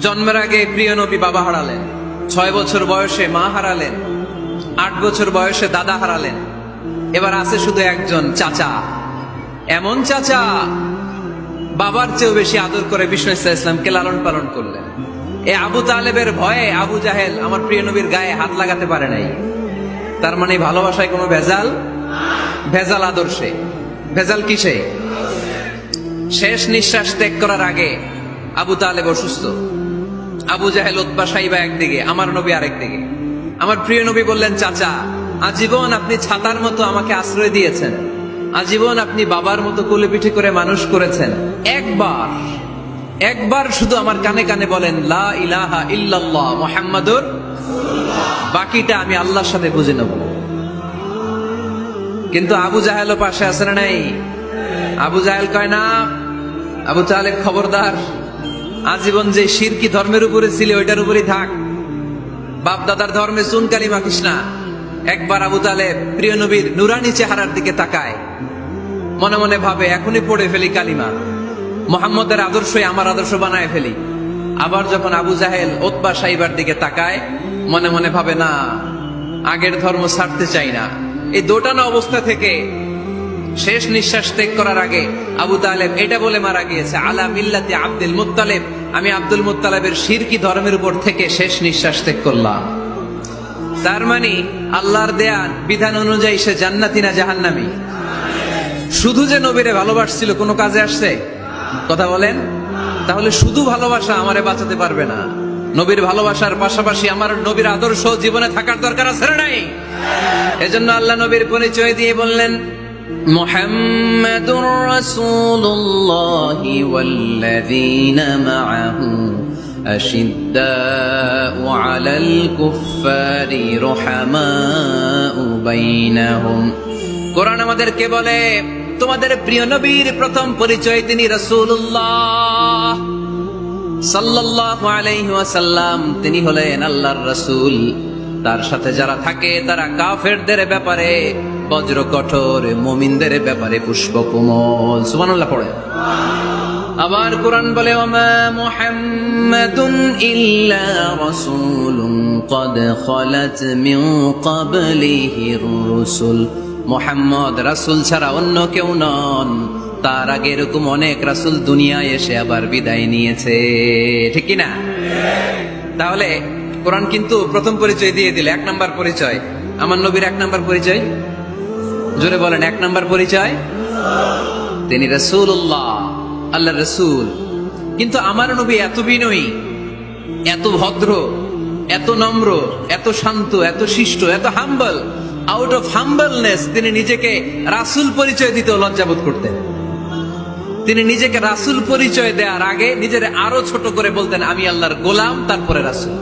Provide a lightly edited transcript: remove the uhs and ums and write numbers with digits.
জন্মের আগে প্রিয় নবী বাবা হারালেন, 6 বছর বয়সে মা হারালেন, 8 বছর বয়সে দাদা হারালেন, এবার আছে শুধু একজন চাচা। এমন চাচা বাবার চেয়েও বেশি আদর করে বিষ্ণু ইসলামকে লালন পালন করলেন। এই আবু তালেবের ভয়ে আবু জাহেল আমার প্রিয় নবীর গায়ে হাত লাগাতে পারে নাই। তার মানে ভালোবাসায় কোনো ভেজাল? ভেজাল আদর্শে। ভেজাল কিসে? শেষ নিঃশ্বাস ত্যাগ করার আগে আবু তালেব অসুস্থ, আবু জাহেল উতবা সাইবা একদিকে, আমার নবী আরেকদিকে। আমার প্রিয় নবী বললেন, চাচা আজীবন আপনি ছাতার মতো আমাকে আশ্রয় দিয়েছেন, আজীবন আপনি বাবার মতো কোলে পিঠে করে মানুষ করেছেন, একবার শুধু আমার কানে কানে বলেন লা ইলাহা ইল্লাল্লাহ মুহাম্মাদুর রাসূলুল্লাহ, বাকিটা আমি আল্লাহর সাথে বুঝে নেব। কিন্তু আবু জাহেলও পাশে আছে না নাই? আবু জাহেল কয় না, আবু তালেব খবরদার, আজীবন যে শিরকি ধর্মের উপরে ছিল ওইটার উপরেই থাক, বাপ দাদার ধর্মে চুন কালি মাখিস না। একবার আবু তালেব প্রিয় নবীর নুরানি চেহারার দিকে তাকায়, মনে মনে ভাবে এখনই পড়ে ফেলি কালিমা, মুহাম্মদের আদর্শই আমার আদর্শ বানায় ফেলি। আবার যখন আবু জাহেল উতবা সাইবার দিকে তাকায়, মনে মনে ভাবে না, আগের ধর্ম ছাড়তে চাই না। এই দোটানা অবস্থা থেকে শেষ নিঃশ্বাস ত্যাগ করার আগে আবু তালেব এটা বলে মারা গিয়েছে, আলা মিল্লাতি আব্দুল মুত্তালিব, আমি আব্দুল মুত্তালিবের শিরকি ধর্মের উপর থেকে শেষ নিঃশ্বাস ত্যাগ করলাম। তার মানে আল্লাহর দেয়া বিধান অনুযায়ী সে জান্নাতি না জাহান্নামী? শুধু যে নবীরে ভালোবাসছিল কোনো কাজে আসছে? কথা বলেন। তাহলে শুধু ভালোবাসা আমারে বাঁচাতে পারবে না, নবীর ভালোবাসার পাশাপাশি আমার নবীর আদর্শ জীবনে থাকার দরকার আছে না নাই? এজন্য আল্লাহ নবীর পরিচয় দিয়ে বললেন, মুহাম্মাদুর রাসূলুল্লাহ ওয়াল্লাযীনা মাআহু আশিদ্দাউ আলাল কুফফারি রুহামাউ বাইনাহুম। কোরআন আমাদেরকে বলে তোমাদের প্রিয় নবীর প্রথম পরিচয় তিনি রাসূলুল্লাহ সাল্লাল্লাহু আলাইহি ওয়াসাল্লাম, তিনি হলেন আল্লাহর রাসূল। তার সাথে যারা থাকে তারা কাফেরদের ব্যাপারে বজ্র কঠোর, মুমিনদের ব্যাপারে পুষ্পকোমল। সুবহানাল্লাহ পড়ে। আবার কোরআন বলে, ওমা মুহাম্মাদুন ইল্লা রাসূলুন ক্বাদ খালাত মিন ক্বাবলিহির রুসুল। মুহাম্মদ রাসূল ছাড়া অন্য কেউ নন, তার আগে এরকম অনেক রাসূল দুনিয়ায় এসে আবার বিদায় নিয়েছে, ঠিক কি না? তাহলে কোরআন কিন্তু প্রথম পরিচয় দিয়ে দিল, 1 নাম্বার পরিচয় আমার নবীর। 1 নাম্বার পরিচয় জোরে বলেন, 1 নাম্বার পরিচয় তিনি রাসূলুল্লাহ, আল্লাহর রাসূল। কিন্তু আমার নবী এত বিনয়ী, এত ভদ্র, এত নম্র, এত শান্ত, এত শিষ্ট, এত হাম্বল। আউট অফ হাম্বলনেস তিনি নিজেকে রাসূল পরিচয় দিতে লজ্জাবোধ করতেন। তিনি নিজেকে রাসূল পরিচয় দেওয়ার আগে নিজের আরো ছোট করে বলতেন, আমি আল্লাহর গোলাম, তারপরে রাসূল।